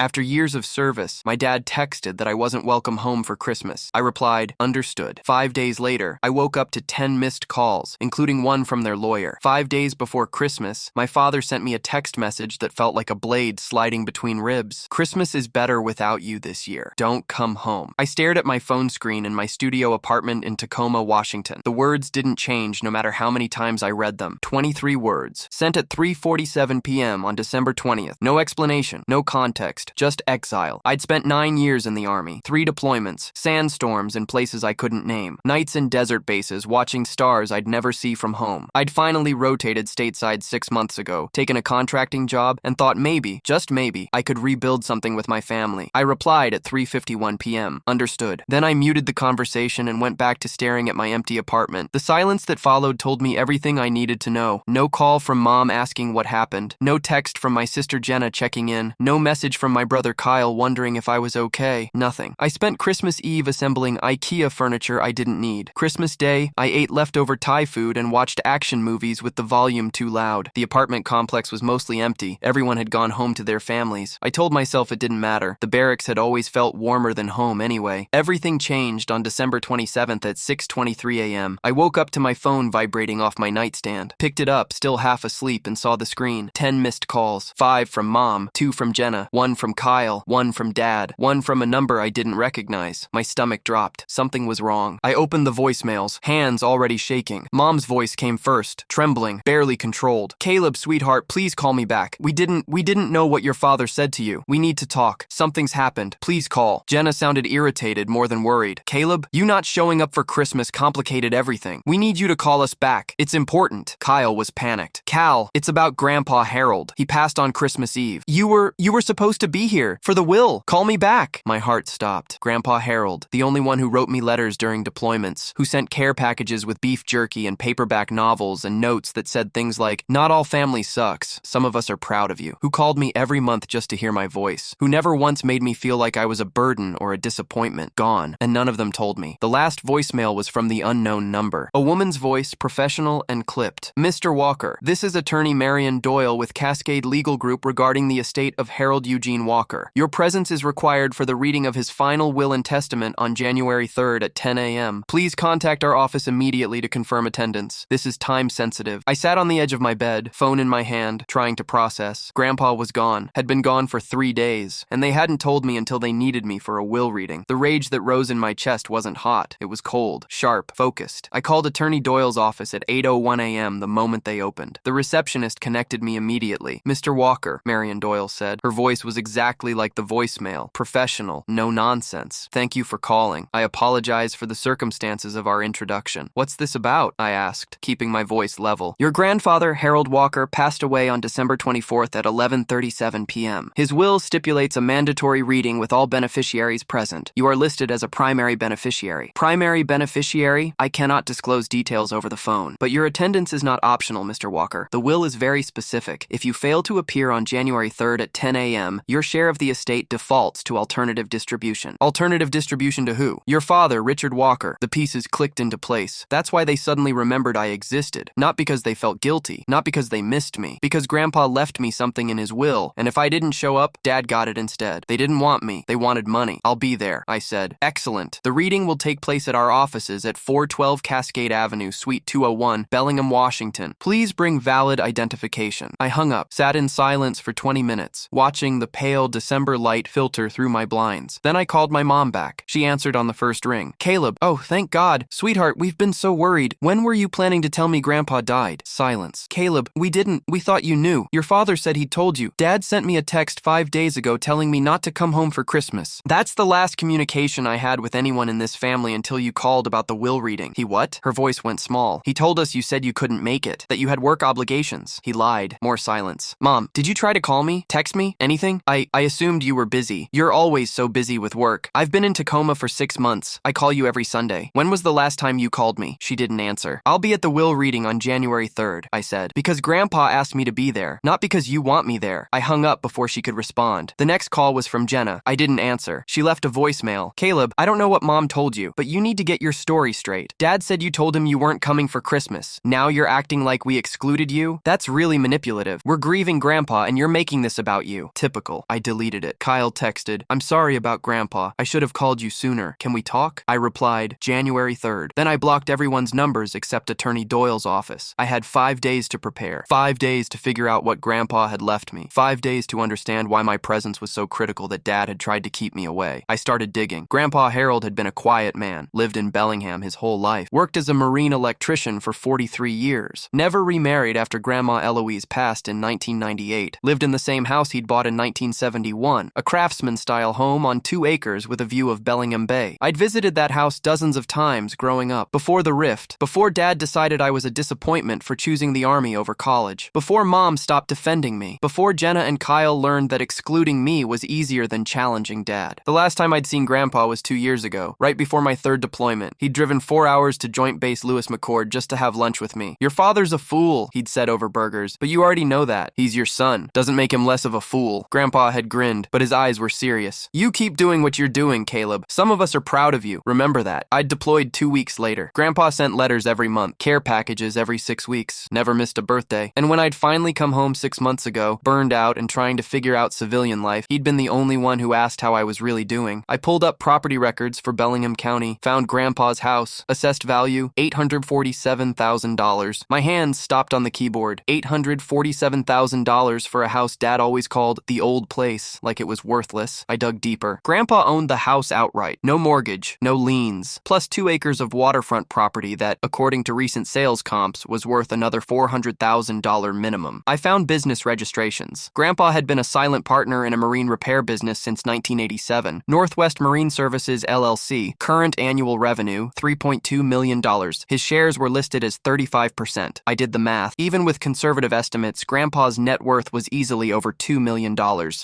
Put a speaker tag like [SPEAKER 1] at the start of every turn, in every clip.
[SPEAKER 1] After years of service, my dad texted that I wasn't welcome home for Christmas. I replied, understood. 5 days later, I woke up to 10 missed calls, including one from their lawyer. 5 days before Christmas, my father sent me a text message that felt like a blade sliding between ribs. Christmas is better without you this year. Don't come home. I stared at my phone screen in my studio apartment in Tacoma, Washington. The words didn't change no matter how many times I read them. 23 words. Sent at 3:47 p.m. on December 20th. No explanation, no context, just exile. I'd spent 9 years in the Army, 3 deployments, sandstorms in places I couldn't name, nights in desert bases watching stars I'd never see from home. I'd finally rotated stateside 6 months ago, taken a contracting job, and thought maybe, just maybe, I could rebuild something with my family. I replied at 3:51 p.m. Understood. Then I muted the conversation and went back to staring at my empty apartment. The silence that followed told me everything I needed to know. No call from Mom asking what happened. No text from my sister Jenna checking in. No message from my brother Kyle wondering if I was okay. Nothing. I spent Christmas Eve assembling IKEA furniture I didn't need. Christmas Day, I ate leftover Thai food and watched action movies with the volume too loud. The apartment complex was mostly empty. Everyone had gone home to their families. I told myself it didn't matter. The barracks had always felt warmer than home anyway. Everything changed on December 27th at 6:23 a.m. I woke up to my phone vibrating off my nightstand. Picked it up, still half asleep, and saw the screen. 10 missed calls. 5 from Mom, 2 from Jenna, 1 from Kyle, 1 from Dad, 1 from a number I didn't recognize. My stomach dropped. Something was wrong. I opened the voicemails, hands already shaking. Mom's voice came first, trembling, barely controlled. Caleb, sweetheart, please call me back. We didn't know what your father said to you. We need to talk. Something's happened. Please call. Jenna sounded irritated more than worried. Caleb, you not showing up for Christmas complicated everything. We need you to call us back. It's important. Kyle was panicked. Cal, it's about Grandpa Harold. He passed on Christmas Eve. You were supposed to be here for the will. Call me back. My heart stopped. Grandpa Harold, the only one who wrote me letters during deployments, who sent care packages with beef jerky and paperback novels and notes that said things like, not all family sucks. Some of us are proud of you. Who called me every month just to hear my voice. Who never once made me feel like I was a burden or a disappointment. Gone. And none of them told me. The last voicemail was from the unknown number. A woman's voice, professional and clipped. Mr. Walker, this is attorney Marion Doyle with Cascade Legal Group regarding the estate of Harold Eugene Walker. Your presence is required for the reading of his final will and testament on January 3rd at 10 a.m. Please contact our office immediately to confirm attendance. This is time sensitive. I sat on the edge of my bed, phone in my hand, trying to process. Grandpa was gone, had been gone for 3 days, and they hadn't told me until they needed me for a will reading. The rage that rose in my chest wasn't hot. It was cold, sharp, focused. I called Attorney Doyle's office at 8:01 a.m. the moment they opened. The receptionist connected me immediately. Mr. Walker, Marion Doyle said. Her voice was exactly like the voicemail. Professional, no nonsense. Thank you for calling. I apologize for the circumstances of our introduction. What's this about? I asked, keeping my voice level. Your grandfather, Harold Walker, passed away on December 24th at 11:37 p.m. His will stipulates a mandatory reading with all beneficiaries present. You are listed as a primary beneficiary. Primary beneficiary? I cannot disclose details over the phone. But your attendance is not optional, Mr. Walker. The will is very specific. If you fail to appear on January 3rd at 10 a.m., your share of the estate defaults to alternative distribution. Alternative distribution to who? Your father, Richard Walker. The pieces clicked into place. That's why they suddenly remembered I existed. Not because they felt guilty. Not because they missed me. Because Grandpa left me something in his will, and if I didn't show up, Dad got it instead. They didn't want me. They wanted money. I'll be there, I said. Excellent. The reading will take place at our offices at 412 Cascade Avenue, Suite 201, Bellingham, Washington. Please bring valid identification. I hung up, sat in silence for 20 minutes, watching the pale December light filter through my blinds. Then I called my mom back. She answered on the first ring. Caleb, oh, thank God. Sweetheart, we've been so worried. When were you planning to tell me Grandpa died? Silence. Caleb, we didn't. We thought you knew. Your father said he told you. Dad sent me a text 5 days ago telling me not to come home for Christmas. That's the last communication I had with anyone in this family until you called about the will reading. He what? Her voice went small. He told us you said you couldn't make it, that you had work obligations. He lied. More silence. Mom, did you try to call me? Text me? Anything? I assumed you were busy. You're always so busy with work. I've been in Tacoma for 6 months. I call you every Sunday. When was the last time you called me? She didn't answer. I'll be at the will reading on January 3rd, I said, because Grandpa asked me to be there, not because you want me there. I hung up before she could respond. The next call was from Jenna. I didn't answer. She left a voicemail. Caleb, I don't know what Mom told you, but you need to get your story straight. Dad said you told him you weren't coming for Christmas. Now you're acting like we excluded you? That's really manipulative. We're grieving Grandpa and you're making this about you. Typical. I deleted it. Kyle texted, "I'm sorry about Grandpa. I should have called you sooner. Can we talk?" I replied, "January 3rd. Then I blocked everyone's numbers except Attorney Doyle's office. I had 5 days to prepare. 5 days to figure out what Grandpa had left me. 5 days to understand why my presence was so critical that Dad had tried to keep me away. I started digging. Grandpa Harold had been a quiet man, lived in Bellingham his whole life, worked as a marine electrician for 43 years, never remarried after Grandma Eloise passed in 1998, lived in the same house he'd bought in 1971, a craftsman-style home on 2 acres with a view of Bellingham Bay. I'd visited that house dozens of times growing up, before the rift, before Dad decided I was a disappointment for choosing the Army over college, before Mom stopped defending me, before Jenna and Kyle learned that excluding me was easier than challenging Dad. The last time I'd seen Grandpa was 2 years ago, right before my 3rd deployment. He'd driven 4 hours to Joint Base Lewis McChord just to have lunch with me. "Your father's a fool," he'd said over burgers, "but you already know that. He's your son. Doesn't make him less of a fool." Grandpa had grinned, but his eyes were serious. "You keep doing what you're doing, Caleb. Some of us are proud of you. Remember that." I'd deployed 2 weeks later. Grandpa sent letters every month, care packages every 6 weeks, never missed a birthday. And when I'd finally come home 6 months ago, burned out and trying to figure out civilian life, he'd been the only one who asked how I was really doing. I pulled up property records for Bellingham County, found Grandpa's house, assessed value $847,000. My hands stopped on the keyboard. $847,000 for a house Dad always called the old place, like it was worthless. I dug deeper. Grandpa owned the house outright. No mortgage, no liens, plus 2 acres of waterfront property that, according to recent sales comps, was worth another $400,000 minimum. I found business registrations. Grandpa had been a silent partner in a marine repair business since 1987. Northwest Marine Services, LLC. Current annual revenue, $3.2 million. His shares were listed as 35%. I did the math. Even with conservative estimates, Grandpa's net worth was easily over $2 million.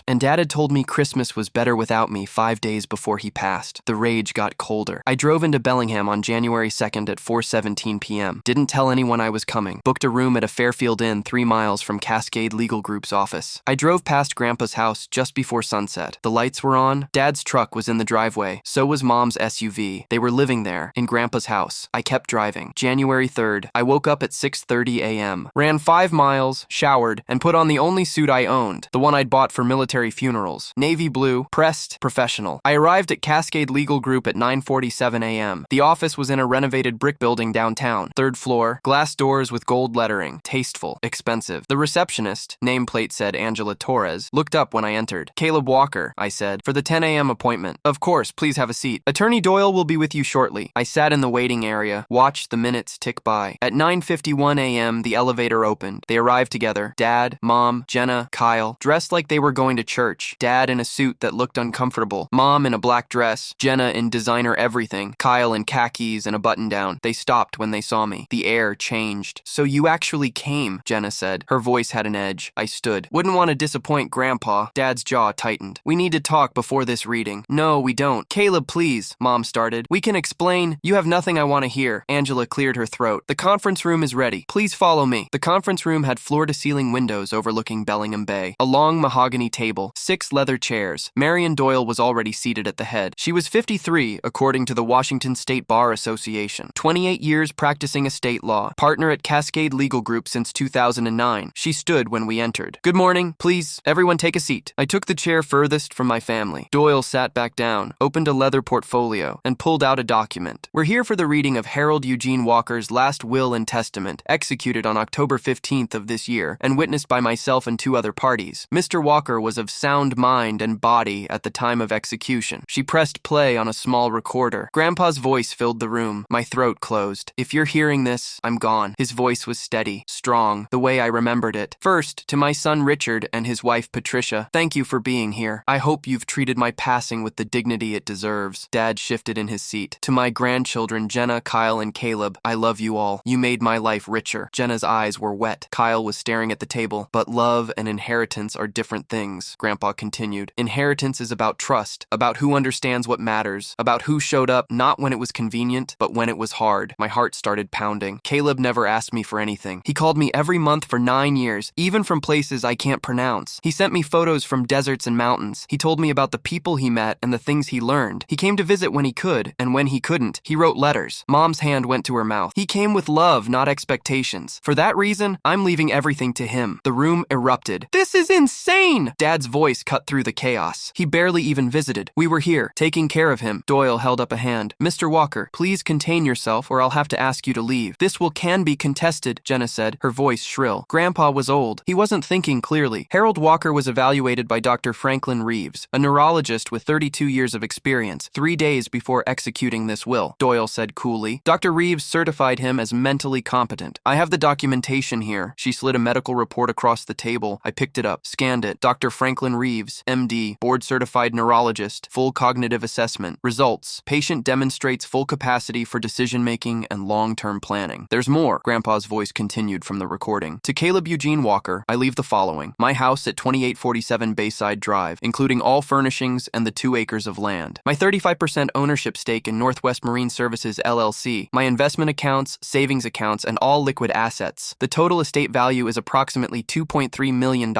[SPEAKER 1] And Dad had told me Christmas was better without me 5 days before he passed. The rage got colder. I drove into Bellingham on January 2nd at 4:17 p.m. Didn't tell anyone I was coming. Booked a room at a Fairfield Inn 3 miles from Cascade Legal Group's office. I drove past Grandpa's house just before sunset. The lights were on. Dad's truck was in the driveway. So was Mom's SUV. They were living there, in Grandpa's house. I kept driving. January 3rd, I woke up at 6:30 a.m. Ran 5 miles, showered, and put on the only suit I owned, the one I'd bought for military funerals. Navy blue, pressed, professional. I arrived at Cascade Legal Group at 9:47 a.m. The office was in a renovated brick building downtown. 3rd floor, glass doors with gold lettering. Tasteful, expensive. The receptionist, nameplate said Angela Torres, looked up when I entered. "Caleb Walker," I said, "for the 10 a.m. appointment." "Of course, please have a seat. Attorney Doyle will be with you shortly." I sat in the waiting area, watched the minutes tick by. At 9:51 a.m., the elevator opened. They arrived together. Dad, Mom, Jenna, Kyle, dressed like they were going to church. Dad in a suit that looked uncomfortable. Mom in a black dress. Jenna in designer everything. Kyle in khakis and a button-down. They stopped when they saw me. The air changed. "So you actually came," Jenna said. Her voice had an edge. I stood. "Wouldn't want to disappoint Grandpa." Dad's jaw tightened. "We need to talk before this reading." "No, we don't." "Caleb, please," Mom started. "We can explain." "You have nothing I want to hear." Angela cleared her throat. "The conference room is ready. Please follow me." The conference room had floor-to-ceiling windows overlooking Bellingham Bay. A long mahogany table. 6 leather chairs. Marion Doyle was already seated at the head. She was 53, according to the Washington State Bar Association. 28 years practicing estate law. Partner at Cascade Legal Group since 2009. She stood when we entered. "Good morning. Please, everyone take a seat." I took the chair furthest from my family. Doyle sat back down, opened a leather portfolio, and pulled out a document. "We're here for the reading of Harold Eugene Walker's last will and testament, executed on October 15th of this year, and witnessed by myself and 2 other parties. Mr. Walker was of sound mind and body at the time of execution." She pressed play on a small recorder. Grandpa's voice filled the room. My throat closed. "If you're hearing this, I'm gone." His voice was steady, strong, the way I remembered it. "First, to my son Richard and his wife Patricia, thank you for being here. I hope you've treated my passing with the dignity it deserves." Dad shifted in his seat. "To my grandchildren Jenna, Kyle, and Caleb, I love you all. You made my life richer." Jenna's eyes were wet. Kyle was staring at the table. "But love and inheritance are different things," Grandpa continued. "Inheritance is about trust, about who understands what matters, about who showed up not when it was convenient, but when it was hard." My heart started pounding. Caleb never asked me for anything. He called me every month for 9 years, even from places I can't pronounce. He sent me photos from deserts and mountains. He told me about the people he met and the things he learned. He came to visit when he could, and when he couldn't, he wrote letters. Mom's hand went to her mouth. He came with love, not expectations. For that reason, I'm leaving everything to him. The room erupted. "This is insane!" Dad Dad's voice cut through the chaos. He barely even visited. We were here, taking care of him. Doyle held up a hand. Mr. Walker, please contain yourself or I'll have to ask you to leave. This can be contested, Jenna said, her voice shrill. Grandpa was old. He wasn't thinking clearly. Harold Walker was evaluated by Dr. Franklin Reeves, a neurologist with 32 years of experience, 3 days before executing this will, Doyle said coolly. Dr. Reeves certified him as mentally competent. I have the documentation here. She slid a medical report across the table. I picked it up, scanned it. Dr. Franklin Reeves, MD, board-certified neurologist, full cognitive assessment. Results. Patient demonstrates full capacity for decision-making and long-term planning. There's more, Grandpa's voice continued from the recording. To Caleb Eugene Walker, I leave the following. My house at 2847 Bayside Drive, including all furnishings and the 2 acres of land. My 35% ownership stake in Northwest Marine Services, LLC. My investment accounts, savings accounts, and all liquid assets. The total estate value is approximately $2.3 million.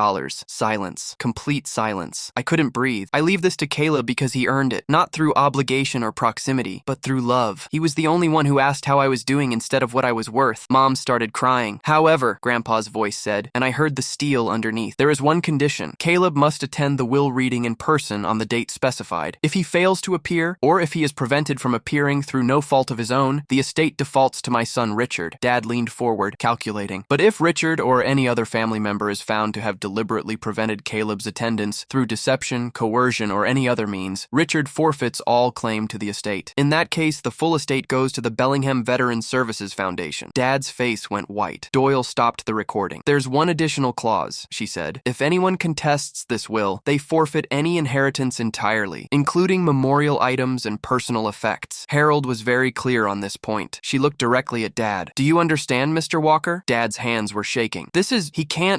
[SPEAKER 1] Silence. Complete silence. I couldn't breathe. I leave this to Caleb because he earned it, not through obligation or proximity, but through love. He was the only one who asked how I was doing instead of what I was worth. Mom started crying. However, Grandpa's voice said, and I heard the steel underneath. There is one condition. Caleb must attend the will reading in person on the date specified. If he fails to appear, or if he is prevented from appearing through no fault of his own, the estate defaults to my son Richard. Dad leaned forward, calculating. But if Richard or any other family member is found to have deliberately prevented Caleb's attendance through deception, coercion, or any other means, Richard forfeits all claim to the estate. In that case, the full estate goes to the Bellingham Veterans Services Foundation. Dad's face went white. Doyle stopped the recording. There's one additional clause, she said. If anyone contests this will, they forfeit any inheritance entirely, including memorial items and personal effects. Harold was very clear on this point. She looked directly at Dad. Do you understand, Mr. Walker? Dad's hands were shaking.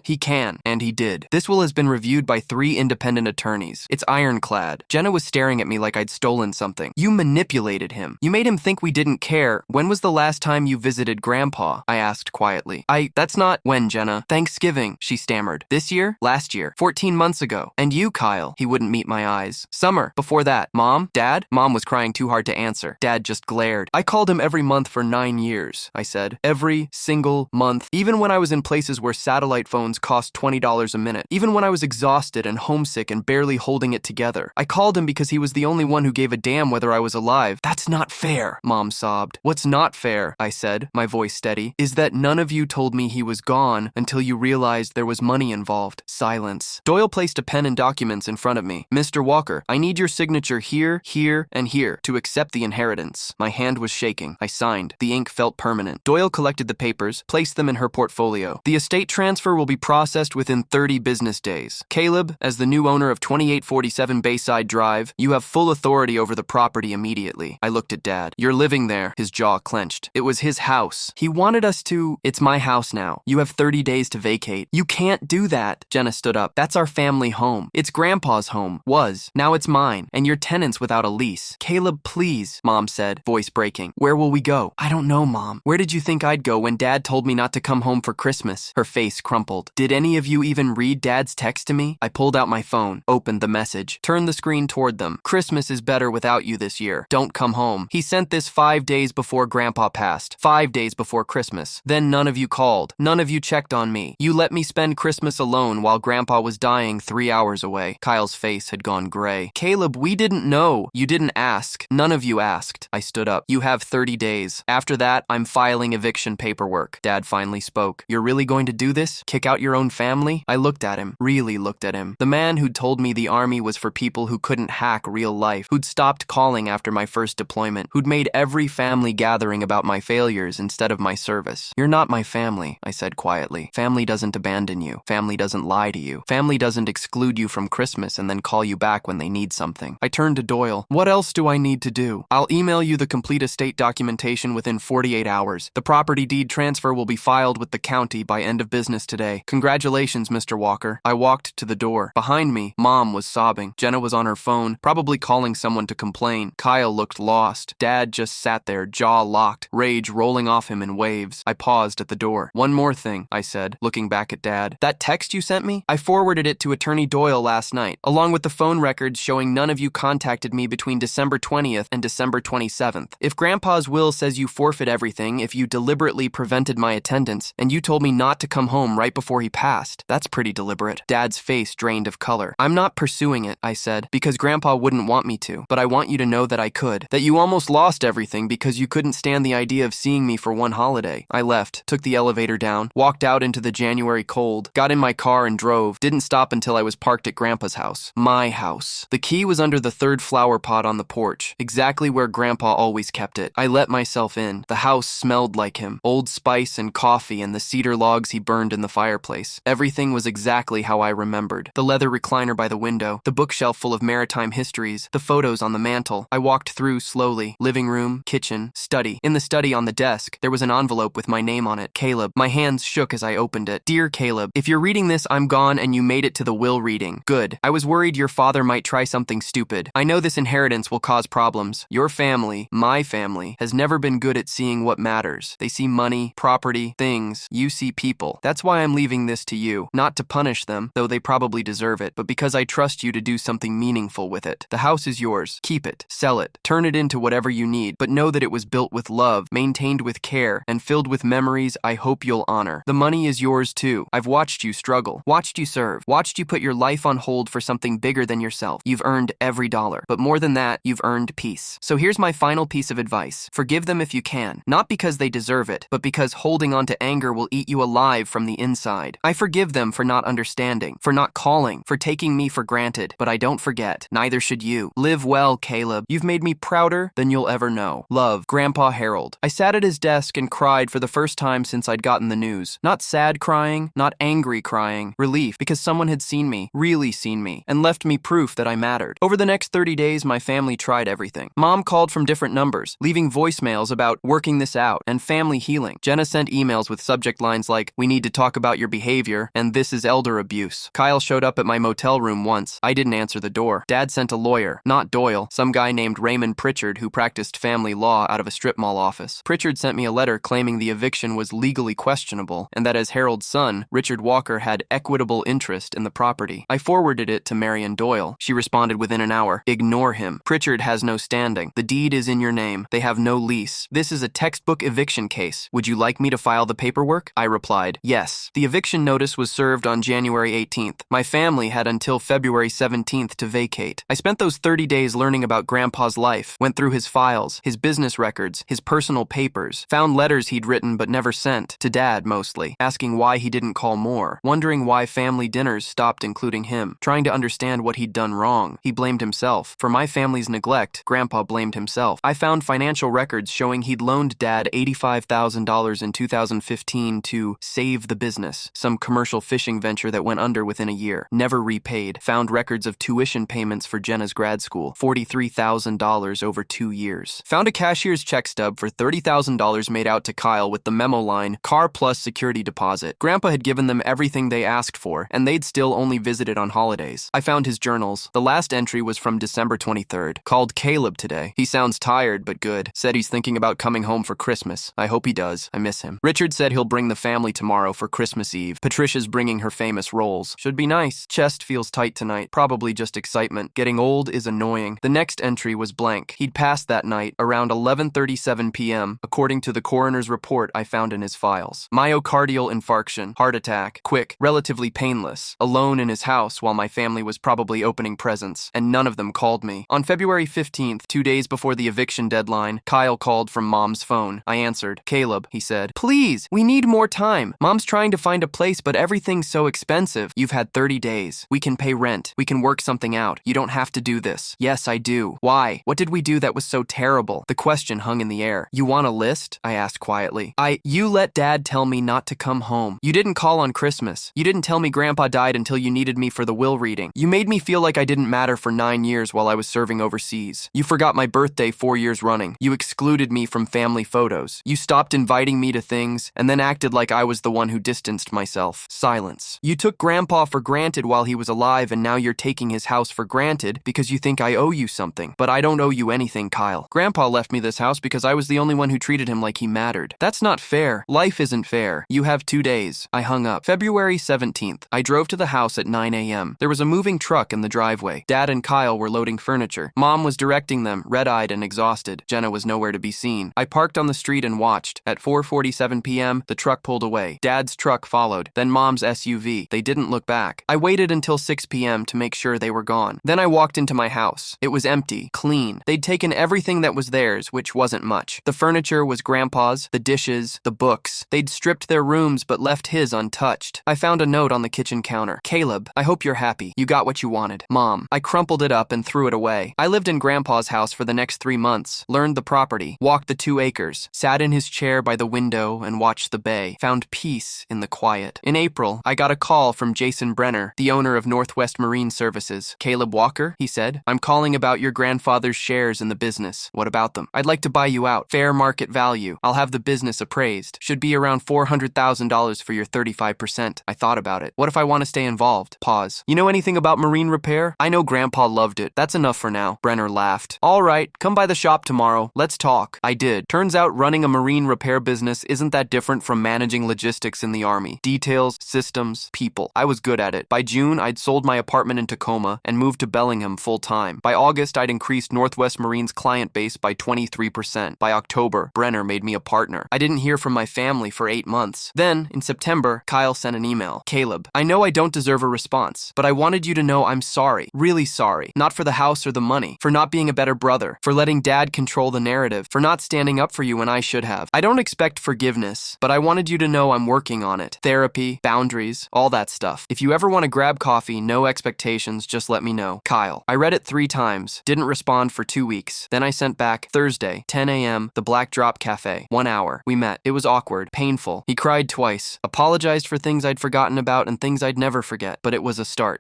[SPEAKER 1] He can, and he did. This will has been reviewed by 3 independent attorneys. It's ironclad. Jenna was staring at me like I'd stolen something. You manipulated him. You made him think we didn't care. When was the last time you visited Grandpa? I asked quietly. That's not when, Jenna. Thanksgiving, she stammered. This year? Last year. 14 months ago. And you, Kyle? He wouldn't meet my eyes. Summer. Before that. Mom? Dad? Mom was crying too hard to answer. Dad just glared. I called him every month for 9 years, I said. Every single month. Even when I was in places where satellite phones cost $20 a minute. Even when I was exhausted and homesick and barely holding it together. I called him because he was the only one who gave a damn whether I was alive. That's not fair, Mom sobbed. What's not fair, I said, my voice steady, is that none of you told me he was gone until you realized there was money involved. Silence. Doyle placed a pen and documents in front of me. Mr. Walker, I need your signature here, here, and here to accept the inheritance. My hand was shaking. I signed. The ink felt permanent. Doyle collected the papers, placed them in her portfolio. The estate transfer will be processed within 30 business days. Caleb, as the new owner of 2847 Bayside Drive, you have full authority over the property immediately. I looked at Dad. You're living there. His jaw clenched. It was his house. He wanted us to... It's my house now. You have 30 days to vacate. You can't do that. Jenna stood up. That's our family home. It's Grandpa's home. Was. Now it's mine. And you're tenants without a lease. Caleb, please, Mom said, voice breaking. Where will we go? I don't know, Mom. Where did you think I'd go when Dad told me not to come home for Christmas? Her face crumpled. Did any of you even read Dad's text to me? I pulled out my phone, opened the message, turned the screen toward them. Christmas is better without you this year. Don't come home. He sent this 5 days before Grandpa passed. 5 days before Christmas. Then none of you called. None of you checked on me. You let me spend Christmas alone while Grandpa was dying 3 hours away. Kyle's face had gone gray. Caleb, we didn't know. You didn't ask. None of you asked. I stood up. You have 30 days. After that, I'm filing eviction paperwork. Dad finally spoke. You're really going to do this? Kick out your own family? I looked at him. Really looked at him. The man who'd told me the army was for people who couldn't hack real life. Who'd stopped calling after my first deployment. Who'd made every family gathering about my failures instead of my service. You're not my family, I said quietly. Family doesn't abandon you. Family doesn't lie to you. Family doesn't exclude you from Christmas and then call you back when they need something. I turned to Doyle. What else do I need to do? I'll email you the complete estate documentation within 48 hours. The property deed transfer will be filed with the county by end of business today. Congratulations, Mr. Walker. I walked to the door. Behind me, Mom was sobbing. Jenna was on her phone, probably calling someone to complain. Kyle looked lost. Dad just sat there, jaw locked, rage rolling off him in waves. I paused at the door. One more thing, I said, looking back at Dad. That text you sent me? I forwarded it to Attorney Doyle last night, along with the phone records showing none of you contacted me between December 20th and December 27th. If Grandpa's will says you forfeit everything if you deliberately prevented my attendance, and you told me not to come home right before he passed, that's pretty deliberate. Dad's face face drained of color. I'm not pursuing it, I said, because Grandpa wouldn't want me to, but I want you to know that I could. That you almost lost everything because you couldn't stand the idea of seeing me for one holiday. I left, took the elevator down, walked out into the January cold, got in my car and drove, didn't stop until I was parked at Grandpa's house. My house. The key was under the third flower pot on the porch, exactly where Grandpa always kept it. I let myself in. The house smelled like him. Old Spice and coffee and the cedar logs he burned in the fireplace. Everything was exactly how I remembered. The leather recliner by the window, the bookshelf full of maritime histories, the photos on the mantle. I walked through slowly. Living room, kitchen, study. In the study on the desk, there was an envelope with my name on it. Caleb. My hands shook as I opened it. Dear Caleb, if you're reading this, I'm gone and you made it to the will reading. Good. I was worried your father might try something stupid. I know this inheritance will cause problems. Your family, my family, has never been good at seeing what matters. They see money, property, things. You see people. That's why I'm leaving this to you. Not to punish them, though they probably deserve it, but because I trust you to do something meaningful with it. The house is yours. Keep it. Sell it. Turn it into whatever you need, but know that it was built with love, maintained with care, and filled with memories I hope you'll honor. The money is yours too. I've watched you struggle, watched you serve, watched you put your life on hold for something bigger than yourself. You've earned every dollar, but more than that, you've earned peace. So here's my final piece of advice. Forgive them if you can, not because they deserve it, but because holding on to anger will eat you alive from the inside. I forgive them for not understanding, for not calling, for taking me for granted, but I don't forget. Neither should you. Live well, Caleb. You've made me prouder than you'll ever know. Love, Grandpa Harold. I sat at his desk and cried for the first time since I'd gotten the news. Not sad crying, not angry crying. Relief, because someone had seen me, really seen me, and left me proof that I mattered. Over the next 30 days, my family tried everything. Mom called from different numbers, leaving voicemails about working this out and family healing. Jenna sent emails with subject lines like, "We need to talk about your behavior," and "This is elder abuse." Kyle showed up at my motel room once. I didn't answer the door. Dad sent a lawyer, not Doyle, some guy named Raymond Pritchard who practiced family law out of a strip mall office. Pritchard sent me a letter claiming the eviction was legally questionable and that as Harold's son, Richard Walker had equitable interest in the property. I forwarded it to Marion Doyle. She responded within an hour, "Ignore him. Pritchard has no standing. The deed is in your name. They have no lease. This is a textbook eviction case. Would you like me to file the paperwork?" I replied, "Yes." The eviction notice was served on January 18th. My family had until February 17th to vacate. I spent those 30 days learning about Grandpa's life, went through his files, his business records, his personal papers, found letters he'd written but never sent, to Dad mostly, asking why he didn't call more, wondering why family dinners stopped including him, trying to understand what he'd done wrong. He blamed himself. For my family's neglect, Grandpa blamed himself. I found financial records showing he'd loaned Dad $85,000 in 2015 to save the business, some commercial fishing venture that went under within a year, never repaid. Found records of tuition payments for Jenna's grad school, $43,000 over 2 years. Found a cashier's check stub for $30,000 made out to Kyle with the memo line, "Car plus security deposit." Grandpa had given them everything they asked for, and they'd still only visited on holidays. I found his journals. The last entry was from December 23rd. Called Caleb today. He sounds tired, but good. Said he's thinking about coming home for Christmas. I hope he does. I miss him. Richard said he'll bring the family tomorrow for Christmas Eve. Patricia's bringing her famous rolls. Should be nice. Chest feels tight tonight. Probably just excitement. Getting old is annoying. The next entry was blank. He'd passed that night around 11:37 p.m., according to the coroner's report I found in his files. Myocardial infarction, heart attack, quick, relatively painless, alone in his house while my family was probably opening presents, and none of them called me. On February 15th, 2 days before the eviction deadline, Kyle called from Mom's phone. I answered. "Caleb," he said, "please, we need more time. Mom's trying to find a place, but everything's so expensive. You've had 30 days. We can pay rent. We can work something out. You don't have to do this." "Yes, I do." "Why? What did we do that was so terrible?" The question hung in the air. "You want a list?" I asked quietly. You let Dad tell me not to come home. You didn't call on Christmas. You didn't tell me Grandpa died until you needed me for the will reading. You made me feel like I didn't matter for 9 years while I was serving overseas. You forgot my birthday 4 years running. You excluded me from family photos. You stopped inviting me to things and then acted like I was the one who distanced myself. Silence. You took Grandpa for granted while he was alive, and now you're taking his house for granted because you think I owe you something. But I don't owe you anything, Kyle. Grandpa left me this house because I was the only one who treated him like he mattered. That's not fair. Life isn't fair. You have 2 days. I hung up. February 17th. I drove to the house at 9 a.m. There was a moving truck in the driveway. Dad and Kyle were loading furniture. Mom was directing them, red-eyed and exhausted. Jenna was nowhere to be seen. I parked on the street and watched. At 4:47 p.m., the truck pulled away. Dad's truck followed, then Mom's SUV. They didn't look back. back. I waited until 6 p.m. to make sure they were gone. Then I walked into my house. It was empty, clean. They'd taken everything that was theirs, which wasn't much. The furniture was Grandpa's, the dishes, the books. They'd stripped their rooms but left his untouched. I found a note on the kitchen counter. Caleb, I hope you're happy. You got what you wanted. Mom. I crumpled it up and threw it away. I lived in Grandpa's house for the next 3 months, learned the property, walked the 2 acres, sat in his chair by the window and watched the bay, found peace in the quiet. In April, I got a call from Jason Brenner, the owner of Northwest Marine Services. Caleb Walker, he said, I'm calling about your grandfather's shares in the business. What about them? I'd like to buy you out. Fair market value. I'll have the business appraised. Should be around $400,000 for your 35%. I thought about it. What if I want to stay involved? Pause. You know anything about marine repair? I know Grandpa loved it. That's enough for now. Brenner laughed. All right, come by the shop tomorrow. Let's talk. I did. Turns out running a marine repair business isn't that different from managing logistics in the Army. Details, systems, people. I was good at it. By June, I'd sold my apartment in Tacoma and moved to Bellingham full-time. By August, I'd increased Northwest Marine's client base by 23%. By October, Brenner made me a partner. I didn't hear from my family for 8 months. Then, in September, Kyle sent an email. Caleb, I know I don't deserve a response, but I wanted you to know I'm sorry. Really sorry. Not for the house or the money. For not being a better brother. For letting Dad control the narrative. For not standing up for you when I should have. I don't expect forgiveness, but I wanted you to know I'm working on it. Therapy, boundaries, all that stuff. If you ever want to grab coffee, no expectations, just let me know. Kyle. I read it 3 times. Didn't respond for 2 weeks. Then I sent back, Thursday, 10 a.m., the Black Drop Cafe. 1 hour. We met. It was awkward, painful. He cried twice. Apologized for things I'd forgotten about and things I'd never forget, but it was a start.